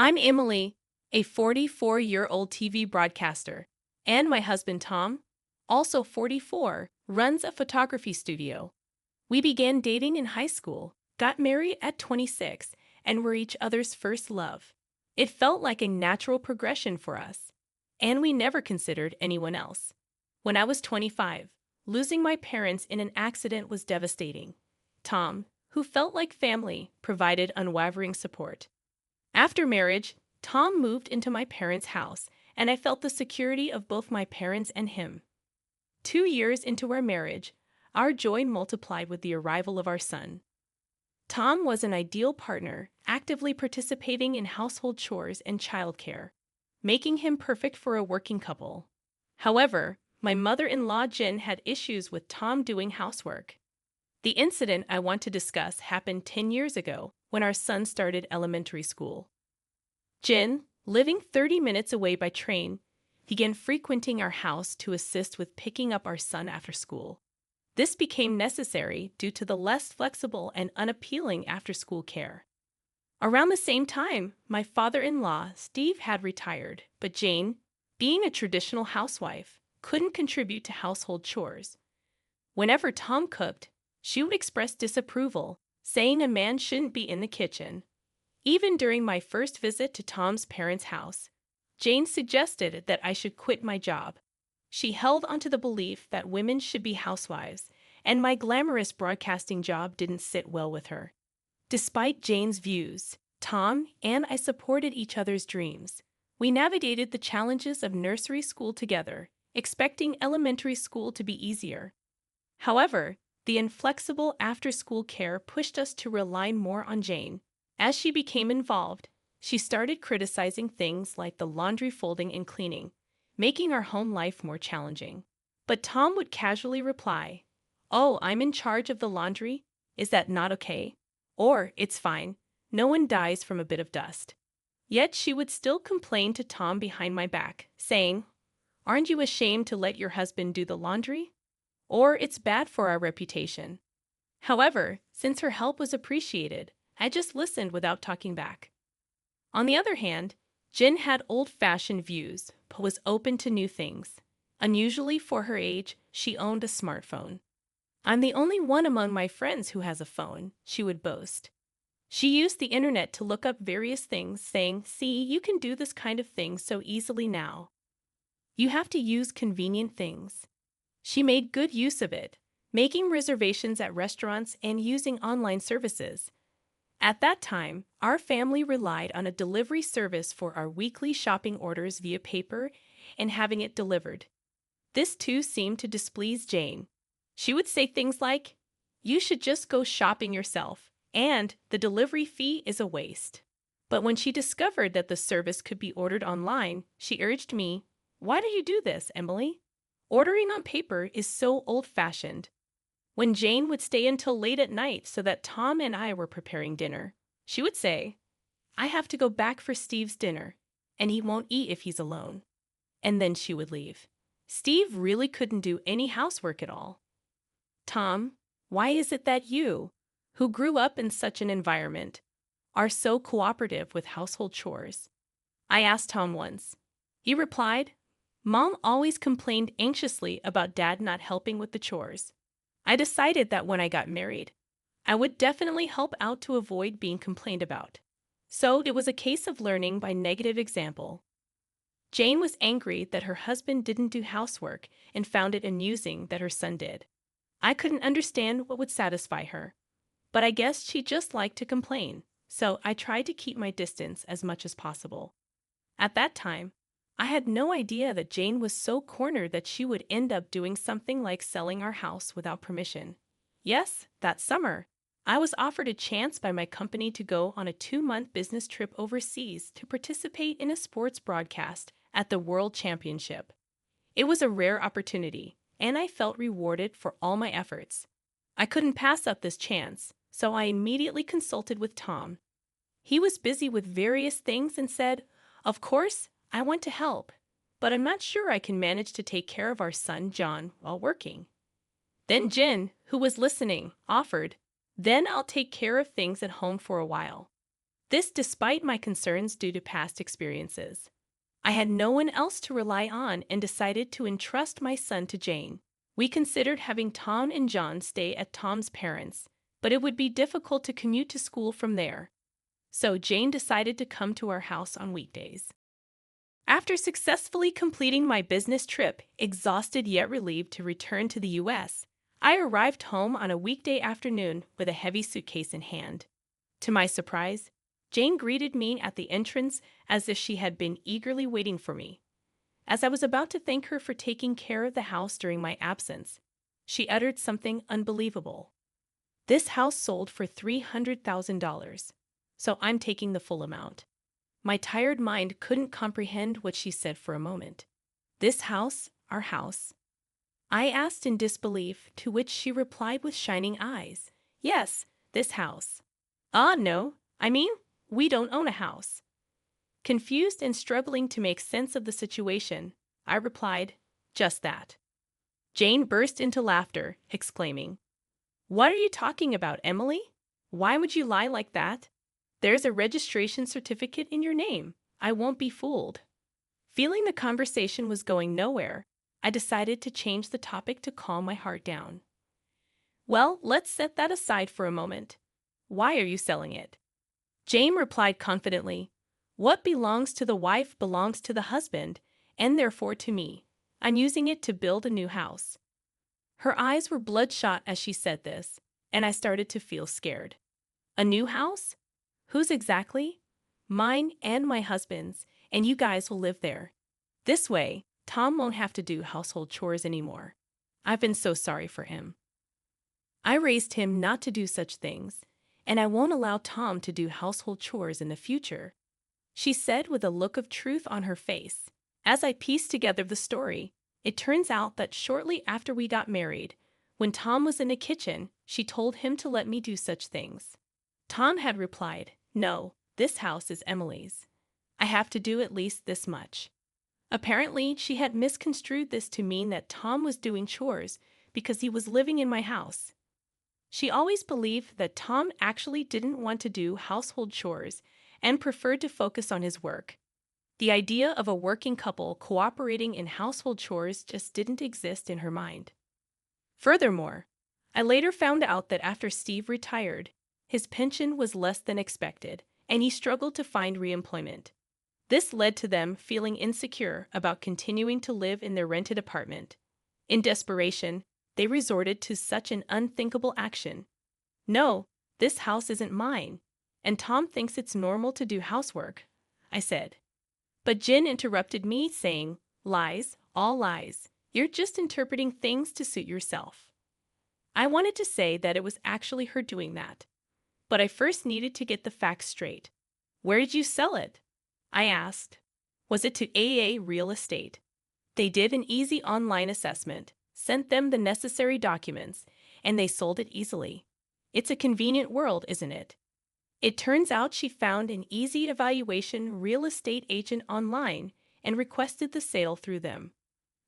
I'm Emily, a 44-year-old TV broadcaster, and my husband Tom, also 44, runs a photography studio. We began dating in high school, got married at 26, and were each other's first love. It felt like a natural progression for us, and we never considered anyone else. When I was 25, losing my parents in an accident was devastating. Tom, who felt like family, provided unwavering support. After marriage, Tom moved into my parents' house, and I felt the security of both my parents and him. 2 years into our marriage, our joy multiplied with the arrival of our son. Tom was an ideal partner, actively participating in household chores and childcare, making him perfect for a working couple. However, my mother-in-law Jen had issues with Tom doing housework. The incident I want to discuss happened 10 years ago when our son started elementary school. Jen, living 30 minutes away by train, began frequenting our house to assist with picking up our son after school. This became necessary due to the less flexible and unappealing after-school care. Around the same time, my father-in-law, Steve, had retired, but Jane, being a traditional housewife, couldn't contribute to household chores. Whenever Tom cooked, she would express disapproval, saying a man shouldn't be in the kitchen. Even during my first visit to Tom's parents' house, Jane suggested that I should quit my job. She held onto the belief that women should be housewives, and my glamorous broadcasting job didn't sit well with her. Despite Jane's views, Tom and I supported each other's dreams. We navigated the challenges of nursery school together, expecting elementary school to be easier. However, the inflexible after-school care pushed us to rely more on Jane. As she became involved, she started criticizing things like the laundry folding and cleaning, making our home life more challenging. But Tom would casually reply, "Oh, I'm in charge of the laundry. Is that not okay?" Or, "It's fine. No one dies from a bit of dust." Yet she would still complain to Tom behind my back, saying, "Aren't you ashamed to let your husband do the laundry?" Or, "It's bad for our reputation." However, since her help was appreciated, I just listened without talking back. On the other hand, Jen had old-fashioned views, but was open to new things. Unusually for her age, she owned a smartphone. "I'm the only one among my friends who has a phone," she would boast. She used the internet to look up various things, saying, "See, you can do this kind of thing so easily now. You have to use convenient things." She made good use of it, making reservations at restaurants and using online services. At that time, our family relied on a delivery service for our weekly shopping orders via paper and having it delivered. This too seemed to displease Jane. She would say things like, "You should just go shopping yourself, and the delivery fee is a waste." But when she discovered that the service could be ordered online, she urged me, "Why do you do this, Emily? Ordering on paper is so old-fashioned." When Jane would stay until late at night so that Tom and I were preparing dinner, she would say, "I have to go back for Steve's dinner, and he won't eat if he's alone." And then she would leave. Steve really couldn't do any housework at all. "Tom, why is it that you, who grew up in such an environment, are so cooperative with household chores?" I asked Tom once. He replied, "Mom always complained anxiously about Dad not helping with the chores. I decided that when I got married, I would definitely help out to avoid being complained about. So it was a case of learning by negative example." Jane was angry that her husband didn't do housework and found it amusing that her son did. I couldn't understand what would satisfy her, but I guess she just liked to complain, so I tried to keep my distance as much as possible. At that time, I had no idea that Jane was so cornered that she would end up doing something like selling our house without permission. Yes, that summer, I was offered a chance by my company to go on a 2-month business trip overseas to participate in a sports broadcast at the World Championship. It was a rare opportunity, and I felt rewarded for all my efforts. I couldn't pass up this chance, so I immediately consulted with Tom. He was busy with various things and said, "Of course, I want to help, but I'm not sure I can manage to take care of our son, John, while working." Then Jen, who was listening, offered, "Then I'll take care of things at home for a while." This despite my concerns due to past experiences. I had no one else to rely on and decided to entrust my son to Jane. We considered having Tom and John stay at Tom's parents', but it would be difficult to commute to school from there. So Jane decided to come to our house on weekdays. After successfully completing my business trip, exhausted yet relieved to return to the U.S., I arrived home on a weekday afternoon with a heavy suitcase in hand. To my surprise, Jane greeted me at the entrance as if she had been eagerly waiting for me. As I was about to thank her for taking care of the house during my absence, she uttered something unbelievable. "This house sold for $300,000, so I'm taking the full amount." My tired mind couldn't comprehend what she said for a moment. "This house, our house?" I asked in disbelief, to which she replied with shining eyes, "Yes, this house." No, I mean, we don't own a house." Confused and struggling to make sense of the situation, I replied, "Just that." Jane burst into laughter, exclaiming, "What are you talking about, Emily? Why would you lie like that? There's a registration certificate in your name. I won't be fooled." Feeling the conversation was going nowhere, I decided to change the topic to calm my heart down. "Well, let's set that aside for a moment. Why are you selling it?" Jane replied confidently, "What belongs to the wife belongs to the husband, and therefore to me. I'm using it to build a new house." Her eyes were bloodshot as she said this, and I started to feel scared. "A new house? Whose exactly?" "Mine and my husband's, and you guys will live there. This way, Tom won't have to do household chores anymore. I've been so sorry for him. I raised him not to do such things, and I won't allow Tom to do household chores in the future," she said with a look of truth on her face. As I pieced together the story, it turns out that shortly after we got married, when Tom was in the kitchen, she told him to let me do such things. Tom had replied, "No, this house is Emily's. I have to do at least this much." Apparently, she had misconstrued this to mean that Tom was doing chores because he was living in my house. She always believed that Tom actually didn't want to do household chores and preferred to focus on his work. The idea of a working couple cooperating in household chores just didn't exist in her mind. Furthermore, I later found out that after Steve retired, his pension was less than expected, and he struggled to find reemployment. This led to them feeling insecure about continuing to live in their rented apartment. In desperation, they resorted to such an unthinkable action. "No, this house isn't mine, and Tom thinks it's normal to do housework," I said. But Jen interrupted me, saying, "Lies, all lies. You're just interpreting things to suit yourself." I wanted to say that it was actually her doing that, but I first needed to get the facts straight. "Where did you sell it?" I asked. "Was it to AA Real Estate?" They did an easy online assessment, sent them the necessary documents, and they sold it easily. It's a convenient world, isn't it? It turns out she found an easy evaluation real estate agent online and requested the sale through them.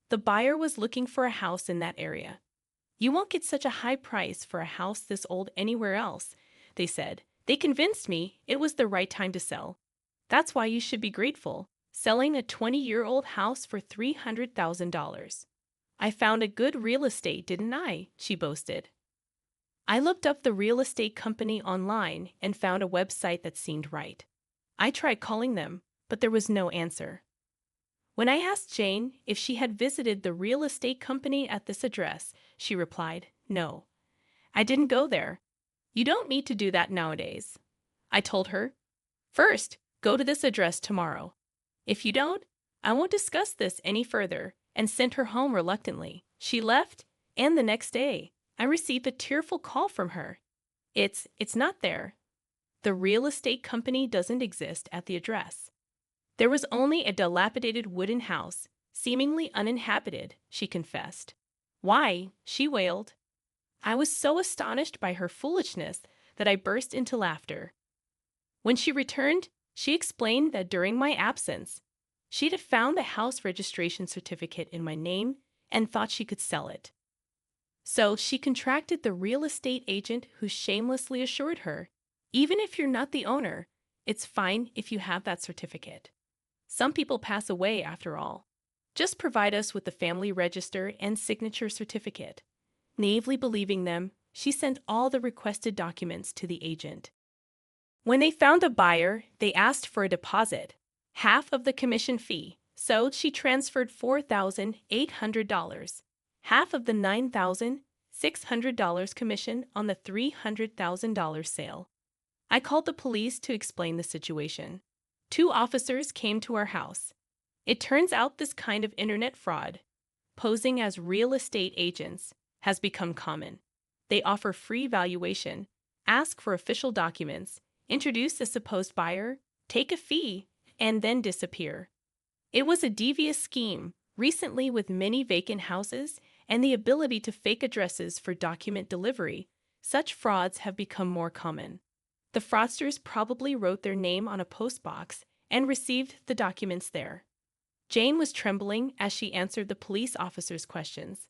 The buyer was looking for a house in that area. "You won't get such a high price for a house this old anywhere else," they said. "They convinced me it was the right time to sell. That's why you should be grateful, selling a 20-year-old house for $300,000. I found a good real estate, didn't I?" she boasted. I looked up the real estate company online and found a website that seemed right. I tried calling them, but there was no answer. When I asked Jane if she had visited the real estate company at this address, she replied, "No, I didn't go there. You don't need to do that nowadays." I told her, "First, go to this address tomorrow. If you don't, I won't discuss this any further," and sent her home reluctantly. She left, and the next day, I received a tearful call from her. It's not there. The real estate company doesn't exist at the address." There was only a dilapidated wooden house, seemingly uninhabited, she confessed. "Why?" she wailed. I was so astonished by her foolishness that I burst into laughter. When she returned, she explained that during my absence, she'd have found the house registration certificate in my name and thought she could sell it. So she contracted the real estate agent who shamelessly assured her, "Even if you're not the owner, It's fine if you have that certificate. Some people pass away after all. Just provide us with the family register and signature certificate. Naively believing them, she sent all the requested documents to the agent. When they found a buyer, they asked for a deposit, half of the commission fee, so she transferred $4,800, half of the $9,600 commission on the $300,000 sale. I called the police to explain the situation. 2 officers came to our house. It turns out this kind of internet fraud, posing as real estate agents, has become common. They offer free valuation, ask for official documents, introduce a supposed buyer, take a fee, and then disappear. It was a devious scheme, recently with many vacant houses and the ability to fake addresses for document delivery. Such frauds have become more common. The fraudsters probably wrote their name on a postbox and received the documents there. Jane was trembling as she answered the police officer's questions.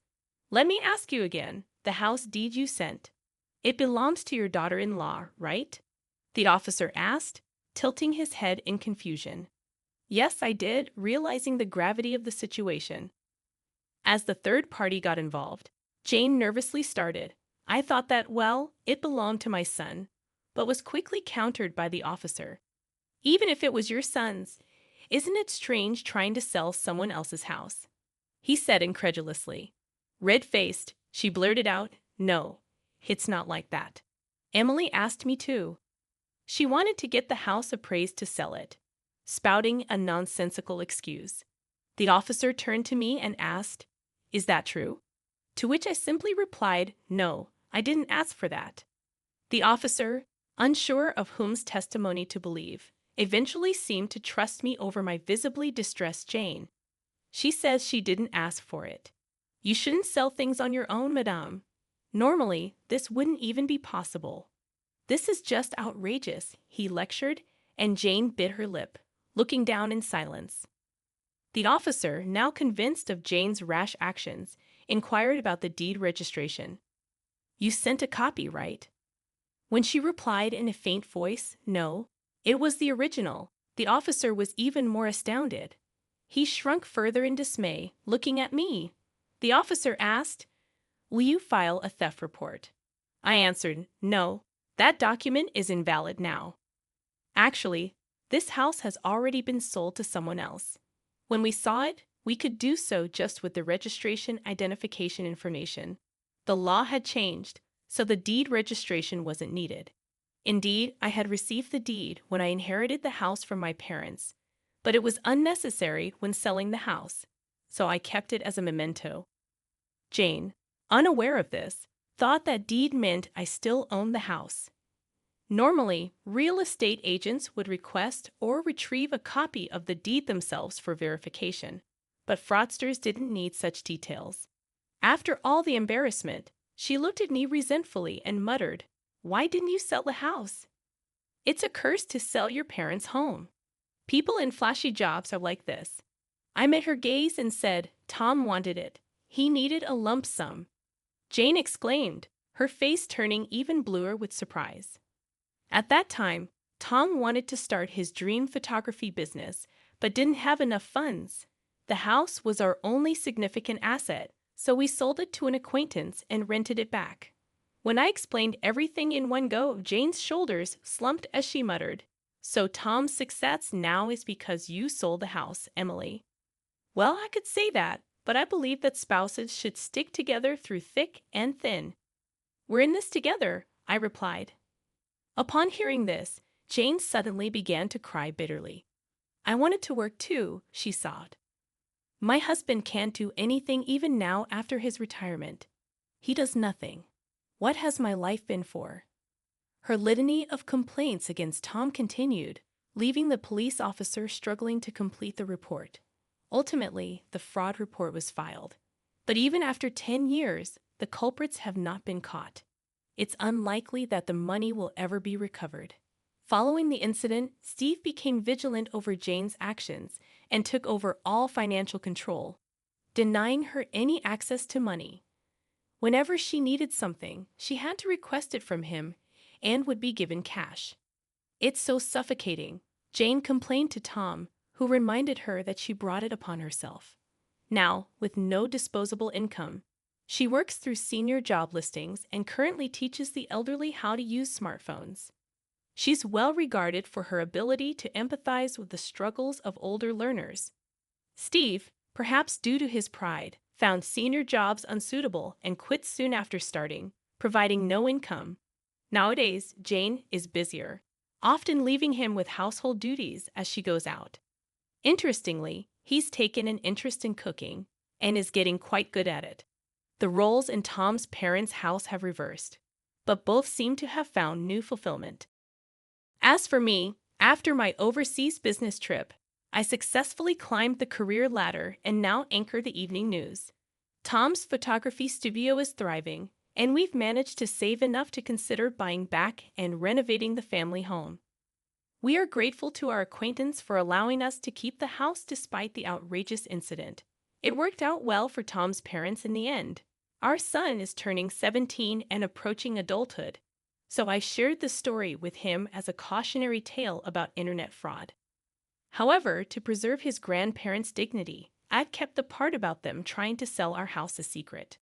Let me ask you again, the house deed you sent. It belongs to your daughter-in-law, right? The officer asked, tilting his head in confusion. Yes, I did, realizing the gravity of the situation. As the third party got involved, Jane nervously started. I thought that, well, it belonged to my son, but was quickly countered by the officer. Even if it was your son's, isn't it strange trying to sell someone else's house? He said incredulously. Red-faced, she blurted out, no, it's not like that. Emily asked me too. She wanted to get the house appraised to sell it, spouting a nonsensical excuse. The officer turned to me and asked, is that true? To which I simply replied, no, I didn't ask for that. The officer, unsure of whom's testimony to believe, eventually seemed to trust me over my visibly distressed Jane. She says she didn't ask for it. You shouldn't sell things on your own, madame. Normally, this wouldn't even be possible. This is just outrageous, he lectured, and Jane bit her lip, looking down in silence. The officer, now convinced of Jane's rash actions, inquired about the deed registration. You sent a copy, right? When she replied in a faint voice, no, it was the original, the officer was even more astounded. He shrunk further in dismay, looking at me. The officer asked, will you file a theft report? I answered, no, that document is invalid now. Actually, this house has already been sold to someone else. When we saw it, we could do so just with the registration identification information. The law had changed, so the deed registration wasn't needed. Indeed, I had received the deed when I inherited the house from my parents, but it was unnecessary when selling the house, so I kept it as a memento. Jane, unaware of this, thought that deed meant I still owned the house. Normally, real estate agents would request or retrieve a copy of the deed themselves for verification, but fraudsters didn't need such details. After all the embarrassment, she looked at me resentfully and muttered, why didn't you sell the house? It's a curse to sell your parents' home. People in flashy jobs are like this. I met her gaze and said, Tom wanted it. He needed a lump sum. Jane exclaimed, her face turning even bluer with surprise. At that time, Tom wanted to start his dream photography business, but didn't have enough funds. The house was our only significant asset, so we sold it to an acquaintance and rented it back. When I explained everything in one go, Jane's shoulders slumped as she muttered, so Tom's success now is because you sold the house, Emily. Well, I could say that, but I believe that spouses should stick together through thick and thin. We're in this together, I replied. Upon hearing this, Jane suddenly began to cry bitterly. I wanted to work too, she sobbed. My husband can't do anything even now after his retirement. He does nothing. What has my life been for? Her litany of complaints against Tom continued, leaving the police officer struggling to complete the report. Ultimately, the fraud report was filed. But even after 10 years, the culprits have not been caught. It's unlikely that the money will ever be recovered. Following the incident, Steve became vigilant over Jane's actions and took over all financial control, denying her any access to money. Whenever she needed something, she had to request it from him and would be given cash. It's so suffocating, Jane complained to Tom, who reminded her that she brought it upon herself. Now, with no disposable income, she works through senior job listings and currently teaches the elderly how to use smartphones. She's well regarded for her ability to empathize with the struggles of older learners. Steve, perhaps due to his pride, found senior jobs unsuitable and quit soon after starting, providing no income. Nowadays, Jane is busier, often leaving him with household duties as she goes out. Interestingly, he's taken an interest in cooking and is getting quite good at it. The roles in Tom's parents' house have reversed, but both seem to have found new fulfillment. As for me, after my overseas business trip, I successfully climbed the career ladder and now anchor the evening news. Tom's photography studio is thriving, and we've managed to save enough to consider buying back and renovating the family home. We are grateful to our acquaintance for allowing us to keep the house despite the outrageous incident. It worked out well for Tom's parents in the end. Our son is turning 17 and approaching adulthood, so I shared the story with him as a cautionary tale about internet fraud. However, to preserve his grandparents' dignity, I've kept the part about them trying to sell our house a secret.